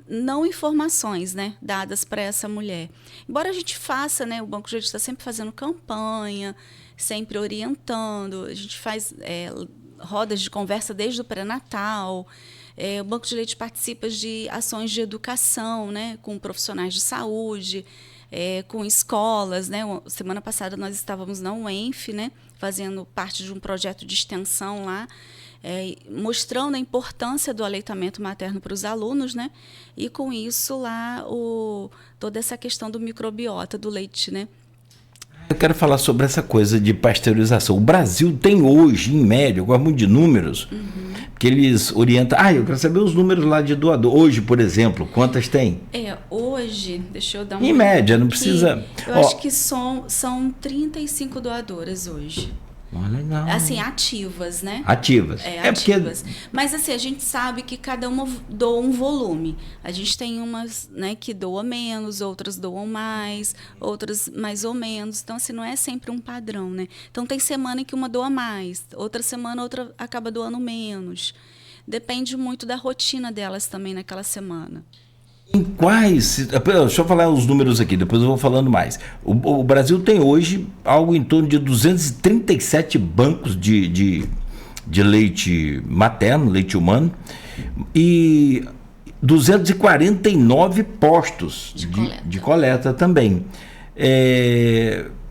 não informações, né, dadas para essa mulher. Embora a gente faça, né, o Banco de Leite está sempre fazendo campanha, sempre orientando, a gente faz rodas de conversa desde o pré-natal. O Banco de Leite participa de ações de educação, né, com profissionais de saúde, com escolas, né? Semana passada nós estávamos na UENF, né, fazendo parte de um projeto de extensão lá, mostrando a importância do aleitamento materno para os alunos, né? E com isso lá toda essa questão do microbiota do leite, né? Eu quero falar sobre essa coisa de pasteurização. O Brasil tem hoje, em média, eu gosto muito de números, que eles orientam. Eu quero saber os números lá de doador. Hoje, por exemplo, quantas tem? Hoje, deixa eu dar uma em média, não precisa. Eu acho que são 35 doadoras hoje. Legal. Assim, ativas, né? Ativas. Ativas. Porque... Mas assim, a gente sabe que cada uma doa um volume. A gente tem umas, né, que doam menos, outras doam mais, outras mais ou menos. Então, assim, não é sempre um padrão, né? Então, tem semana em que uma doa mais, outra semana outra acaba doando menos. Depende muito da rotina delas também naquela semana. Em quais... Deixa eu falar os números aqui, depois eu vou falando mais. O Brasil tem hoje algo em torno de 237 bancos de leite materno, leite humano, e 249 postos de coleta também.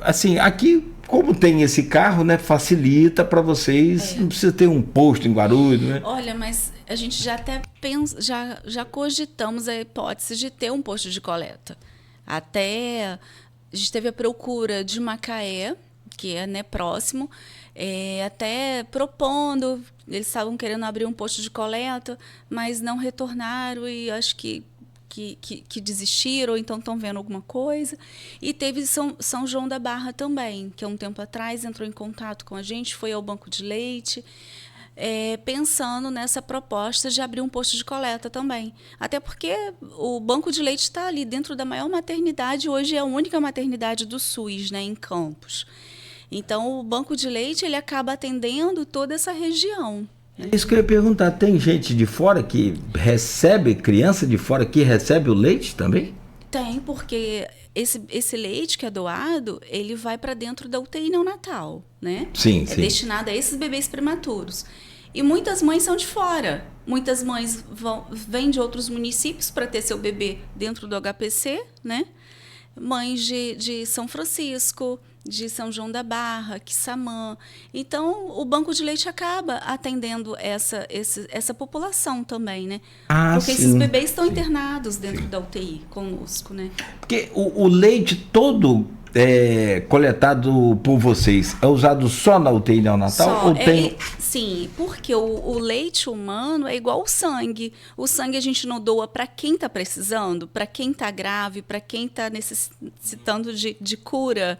Assim, aqui, como tem esse carro, né, facilita para vocês, não precisa ter um posto em Guarulhos, né? Olha, mas a gente já até pensa, já cogitamos a hipótese de ter um posto de coleta. Até a gente teve a procura de Macaé, que é, né, próximo, até propondo, eles estavam querendo abrir um posto de coleta, mas não retornaram e acho que desistiram, ou então estão vendo alguma coisa. E teve São João da Barra também, que há um tempo atrás entrou em contato com a gente, foi ao Banco de Leite, pensando nessa proposta de abrir um posto de coleta também. Até porque o Banco de Leite está ali dentro da maior maternidade, hoje é a única maternidade do SUS, né, em Campos. Então, o Banco de Leite ele acaba atendendo toda essa região. É isso que eu ia perguntar, tem gente de fora que recebe, criança de fora que recebe o leite também? Tem, porque esse leite que é doado, ele vai para dentro da UTI neonatal, né? Sim, sim. Destinado a esses bebês prematuros. E muitas mães são de fora. Muitas mães vêm de outros municípios para ter seu bebê dentro do HPC, né? Mães de São Francisco, de São João da Barra, Quissamã. Então, o Banco de Leite acaba atendendo essa população também, né? Porque esses bebês estão internados dentro da UTI conosco, né? Porque o leite todo coletado por vocês é usado só na UTI neonatal? Ou tem... Sim, porque o leite humano é igual o sangue. O sangue a gente não doa para quem está precisando, para quem está grave, para quem está necessitando de cura.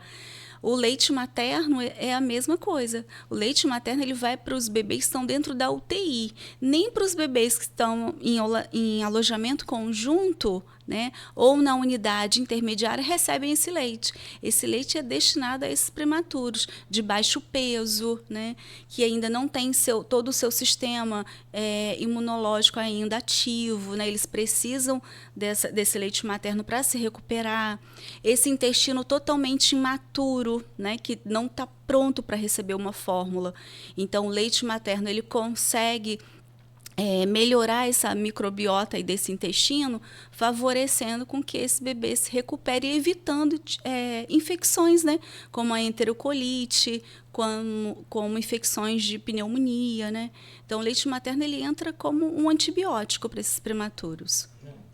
O leite materno é a mesma coisa. O leite materno ele vai para os bebês que estão dentro da UTI, nem para os bebês que estão em alojamento conjunto, né, ou na unidade intermediária recebem esse leite. Esse leite é destinado a esses prematuros de baixo peso, né, que ainda não tem todo o seu sistema imunológico ainda ativo, né, eles precisam desse leite materno para se recuperar. Esse intestino totalmente imaturo, né, que não está pronto para receber uma fórmula. Então, o leite materno ele consegue melhorar essa microbiota aí desse intestino, favorecendo com que esse bebê se recupere e evitando infecções, né, como a enterocolite, como infecções de pneumonia, né? Então, o leite materno ele entra como um antibiótico para esses prematuros.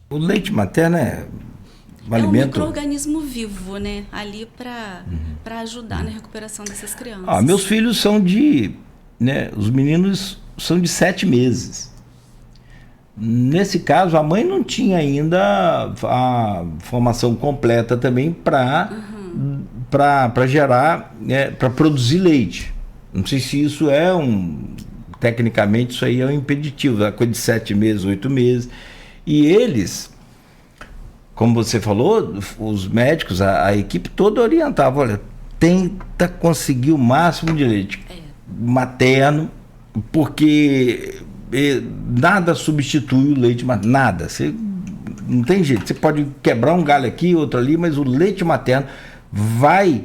O leite materno é um alimento... um micro-organismo vivo, né, ali para ajudar na recuperação dessas crianças. Meus filhos são os meninos são de 7 meses. Nesse caso, a mãe não tinha ainda a formação completa também para gerar, para produzir leite. Não sei se isso tecnicamente, isso aí é um impeditivo, a coisa de 7 meses, 8 meses. E eles, como você falou, os médicos, a equipe toda orientava, olha, tenta conseguir o máximo de leite materno, porque nada substitui o leite materno, nada. Não tem jeito, você pode quebrar um galho aqui, outro ali, mas o leite materno vai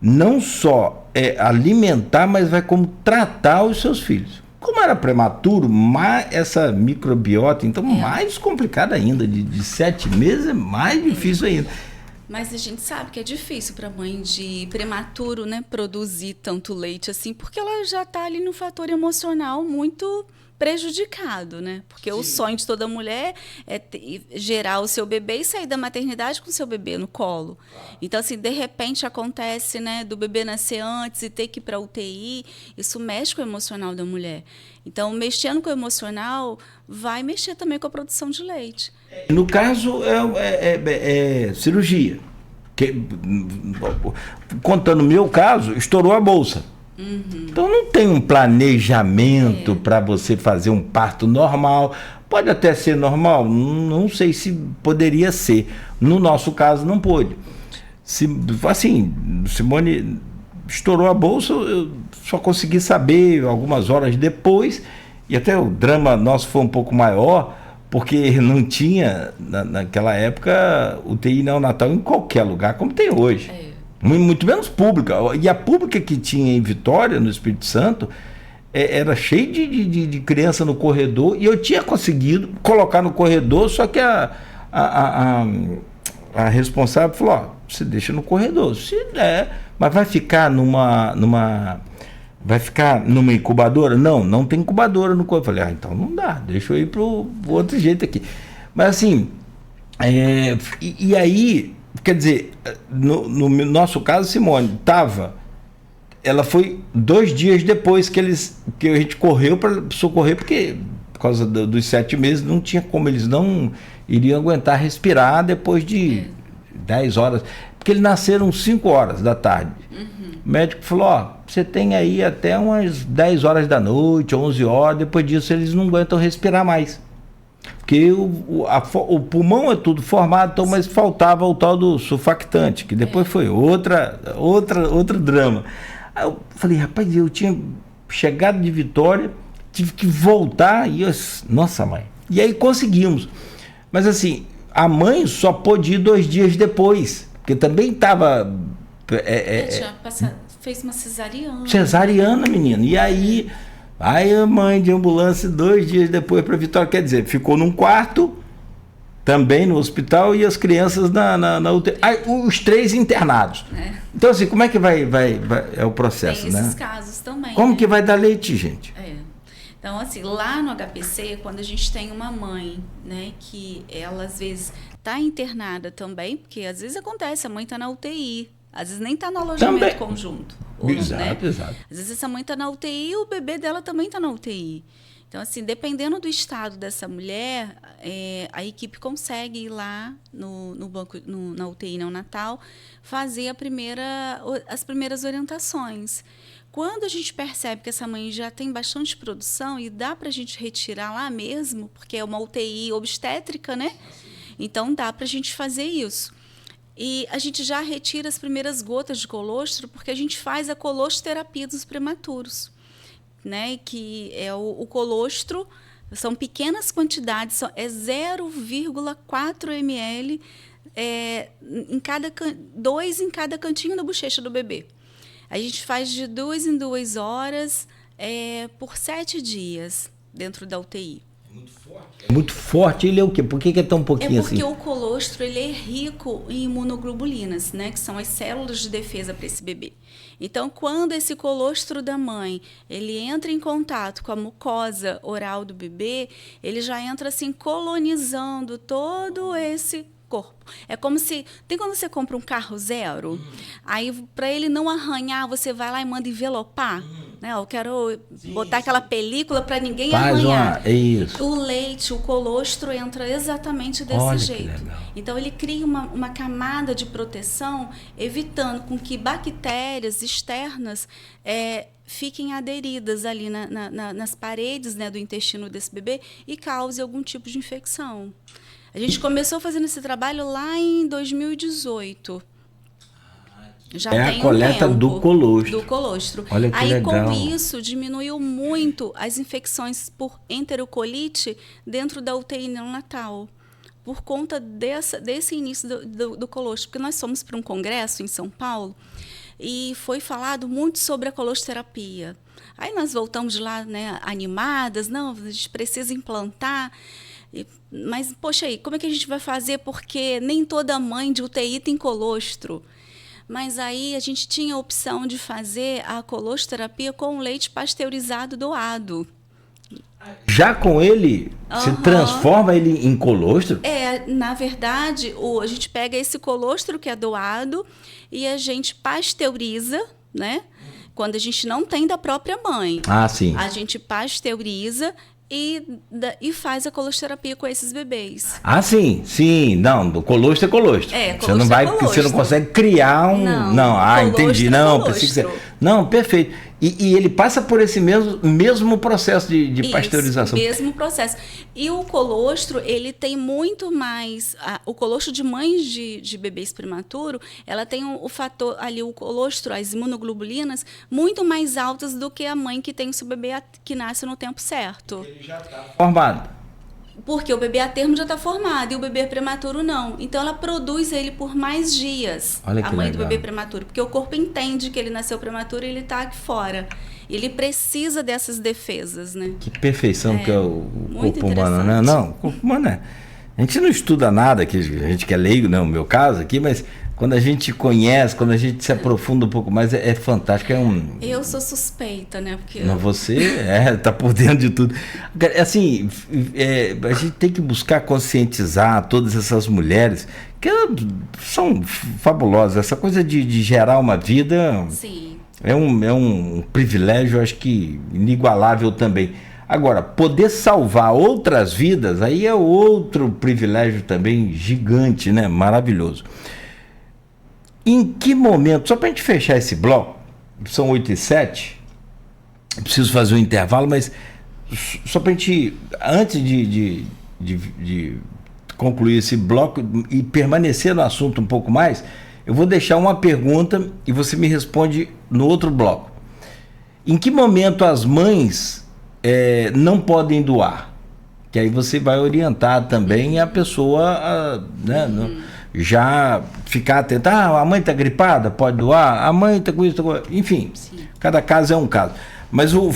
não só alimentar, mas vai como tratar os seus filhos. Como era prematuro, essa microbiota, então mais complicada ainda, de 7 meses é mais difícil ainda. Mas a gente sabe que é difícil para a mãe de prematuro, né, produzir tanto leite assim, porque ela já está ali no fator emocional muito prejudicado, né? Porque o sonho de toda mulher é gerar o seu bebê e sair da maternidade com o seu bebê no colo. Então, assim, de repente acontece, né, do bebê nascer antes e ter que ir para UTI, isso mexe com o emocional da mulher. Então, mexendo com o emocional, vai mexer também com a produção de leite. No caso, é cirurgia. Contando o meu caso, estourou a bolsa. Então não tem um planejamento para você fazer um parto normal. Pode até ser normal, não sei se poderia ser. No nosso caso não pôde. Assim, Simone estourou a bolsa, eu só consegui saber algumas horas depois, e até o drama nosso foi um pouco maior, porque não tinha naquela época UTI neonatal em qualquer lugar, como tem hoje. Muito menos pública. E a pública que tinha em Vitória, no Espírito Santo, era cheia de criança no corredor, e eu tinha conseguido colocar no corredor, só que a responsável falou, você deixa no corredor, se der, mas vai ficar vai ficar numa incubadora? Não tem incubadora no corredor. Eu falei, então não dá, deixa eu ir pro outro jeito aqui. Mas assim, e aí, quer dizer, no nosso caso, Simone ela foi 2 dias depois que a gente correu para socorrer, porque por causa dos 7 meses não tinha como, eles não iriam aguentar respirar depois de 10 horas, porque eles nasceram 5 horas da tarde. O médico falou, você tem aí até umas 10 horas da noite, 11 horas, depois disso eles não aguentam respirar mais. Porque o pulmão é tudo formado, então, mas faltava o tal do surfactante, que depois foi outro drama. Aí eu falei, rapaz, eu tinha chegado de Vitória, tive que voltar, nossa mãe. E aí conseguimos. Mas assim, a mãe só pôde ir 2 dias depois, porque também estava... fez uma cesariana. Cesariana, menino. E aí a mãe de ambulância 2 dias depois para Vitória, quer dizer, ficou num quarto, também no hospital, e as crianças na UTI. Os 3 internados. Então, assim, como é que vai é o processo, tem esses casos também. Como que vai dar leite, gente? Então, assim, lá no HPC, quando a gente tem uma mãe, né, que ela às vezes está internada também, porque às vezes acontece, a mãe está na UTI, às vezes nem está no alojamento conjunto. Exato. Às vezes essa mãe está na UTI e o bebê dela também está na UTI. Então, assim, dependendo do estado dessa mulher, a equipe consegue ir lá no banco, na UTI neonatal, fazer as primeiras orientações. Quando a gente percebe que essa mãe já tem bastante produção e dá para a gente retirar lá mesmo, porque é uma UTI obstétrica, né? Então, dá para a gente fazer isso. E a gente já retira as primeiras gotas de colostro, porque a gente faz a colostroterapia dos prematuros, né? Que é o colostro, são pequenas quantidades, é 0,4 ml, 2 em cada cantinho da bochecha do bebê. A gente faz de 2 em 2 horas, por 7 dias dentro da UTI. Muito forte. Ele é o quê? Por que é tão pouquinho assim? É porque o colostro ele é rico em imunoglobulinas, né, que são as células de defesa para esse bebê. Então, quando esse colostro da mãe ele entra em contato com a mucosa oral do bebê, ele já entra assim colonizando todo esse corpo. É como se... Tem quando você compra um carro zero? Aí, para ele não arranhar, você vai lá e manda envelopar. Né? Eu quero botar aquela película para ninguém arranhar. Isso. O leite, o colostro entra exatamente desse jeito. Então, ele cria uma camada de proteção, evitando com que bactérias externas fiquem aderidas ali nas paredes, né, do intestino desse bebê e cause algum tipo de infecção. A gente começou fazendo esse trabalho lá em 2018. Já tem a coleta do colostro. Do colostro. Olha que aí, legal. Com isso, diminuiu muito as infecções por enterocolite dentro da UTI neonatal, por conta desse início do colostro. Porque nós fomos para um congresso em São Paulo, e foi falado muito sobre a colostoterapia. Aí nós voltamos de lá, né, animadas, não, a gente precisa implantar. Mas, poxa, aí, como é que a gente vai fazer? Porque nem toda mãe de UTI tem colostro. Mas aí a gente tinha a opção de fazer a colostoterapia com leite pasteurizado doado. Já com ele, você transforma ele em colostro? Na verdade, a gente pega esse colostro que é doado e a gente pasteuriza, né? Quando a gente não tem da própria mãe. Ah, sim. A gente pasteuriza e faz a colostoterapia com esses bebês. Ah, sim, sim. Não, do colostro é colostro. Você não vai, você não consegue criar um... Não, entendi. Não, precisa ser... Não, perfeito. E ele passa por esse mesmo processo de pasteurização. Mesmo processo. E o colostro, ele tem muito mais... o colostro de mães de bebês prematuros, ela tem o fator ali, o colostro, as imunoglobulinas, muito mais altas do que a mãe que tem o seu bebê que nasce no tempo certo. Ele já está formado. Porque o bebê a termo já está formado e o bebê prematuro não. Então, ela produz ele por mais dias, Olha que a mãe legal. do bebê prematuro. Porque o corpo entende que ele nasceu prematuro e ele está aqui fora. Ele precisa dessas defesas, né? Que perfeição que é o corpo humano, né? interessante. Não, o corpo humano é... A gente não estuda nada, que a gente que é leigo, não, no meu caso aqui, mas quando a gente conhece, quando a gente se aprofunda um pouco mais, é fantástico. Eu sou suspeita, né? Porque não, você tá por dentro de tudo. Assim, a gente tem que buscar conscientizar todas essas mulheres, que são fabulosas. Essa coisa de gerar uma vida... Sim. É um privilégio, acho que inigualável também. Agora, poder salvar outras vidas, aí é outro privilégio também gigante, né? Maravilhoso. Em que momento, só para a gente fechar esse bloco, são 8h07, preciso fazer um intervalo, mas só para a gente, antes de concluir esse bloco e permanecer no assunto um pouco mais, eu vou deixar uma pergunta e você me responde no outro bloco. Em que momento as mães não podem doar? Que aí você vai orientar também a pessoa já ficar atenta. A mãe está gripada, pode doar? A mãe está com isso, enfim, sim. Cada caso é um caso. Mas o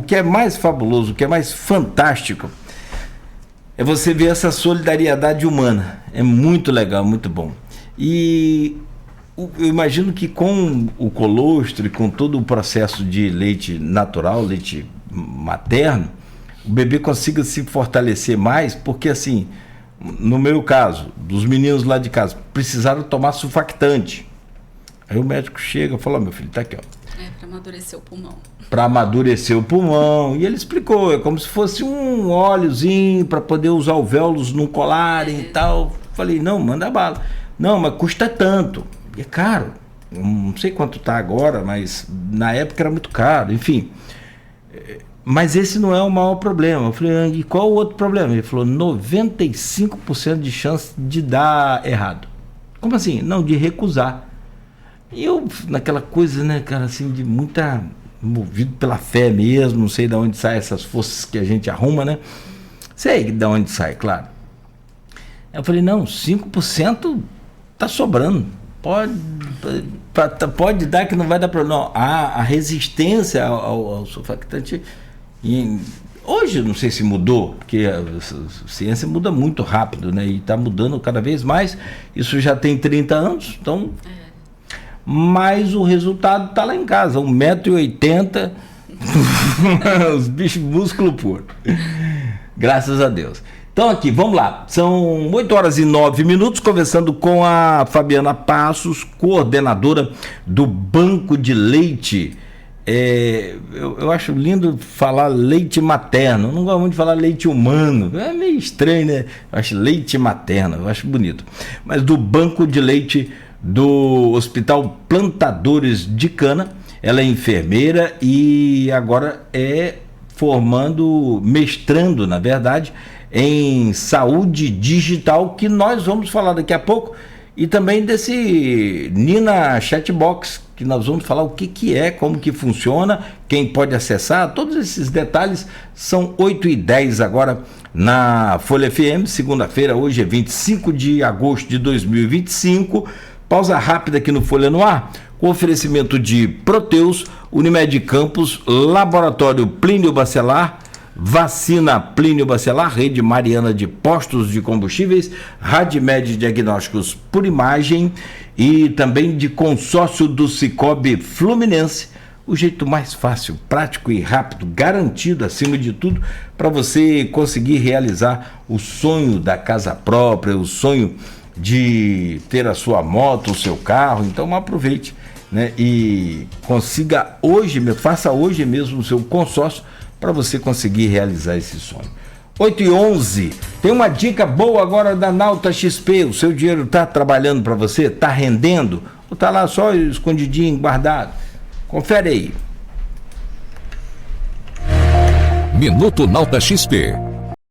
que é mais fabuloso, o que é mais fantástico é você ver essa solidariedade humana. É muito legal, muito bom. E eu imagino que com o colostro e com todo o processo de leite natural, leite materno, o bebê consiga se fortalecer mais, porque assim, no meu caso, dos meninos lá de casa, precisaram tomar surfactante. Aí o médico chega e fala, meu filho, tá aqui, ó. Para amadurecer o pulmão. Para amadurecer o pulmão. E ele explicou, é como se fosse um óleozinho para poder os alvéolos não colarem e tal. Falei, não, manda bala. Não, mas custa tanto. E é caro. Não sei quanto tá agora, mas na época era muito caro. Enfim. Mas esse não é o maior problema. Eu falei, e qual o outro problema? Ele falou, 95% de chance de dar errado. Como assim? Não, de recusar. E eu, naquela coisa, né, cara, assim, de muita... movido pela fé mesmo, não sei de onde saem essas forças que a gente arruma, né? Sei de onde sai, claro. Eu falei, não, 5% tá sobrando. Pode dar que não vai dar problema. Não, a resistência ao surfactante... hoje, não sei se mudou, porque a ciência muda muito rápido, né? E está mudando cada vez mais. Isso já tem 30 anos, então... Mas o resultado está lá em casa, 1,80 m, os bichos músculo puro. Graças a Deus. Então aqui, vamos lá. São 8h09, conversando com a Fabiana Passos, coordenadora do Banco de Leite. Eu acho lindo falar leite materno, eu não gosto muito de falar leite humano, é meio estranho, né? Eu acho leite materno, eu acho bonito. Mas do Banco de Leite do Hospital Plantadores de Cana, ela é enfermeira e agora mestrando, na verdade, em saúde digital, que nós vamos falar daqui a pouco, e também desse Nina Chatbox, que nós vamos falar o que é, como que funciona, quem pode acessar, todos esses detalhes. São 8h10 agora na Folha FM, segunda-feira, hoje é 25 de agosto de 2025, pausa rápida aqui no Folha no Ar. com oferecimento de Proteus, Unimed Campos, Laboratório Plínio Bacelar, Vacina Plínio Bacelar, Rede Mariana de Postos de Combustíveis, Radmed Diagnósticos por Imagem e também de consórcio do Cicobi Fluminense. O jeito mais fácil, prático e rápido, garantido acima de tudo, para você conseguir realizar o sonho da casa própria, o sonho de ter a sua moto, o seu carro. Então aproveite, né, e consiga hoje, faça hoje mesmo o seu consórcio para você conseguir realizar esse sonho. 8h11, tem uma dica boa agora da Nauta XP. O seu dinheiro está trabalhando para você? Está rendendo? Ou está lá só escondidinho, guardado? Confere aí. Minuto Nauta XP.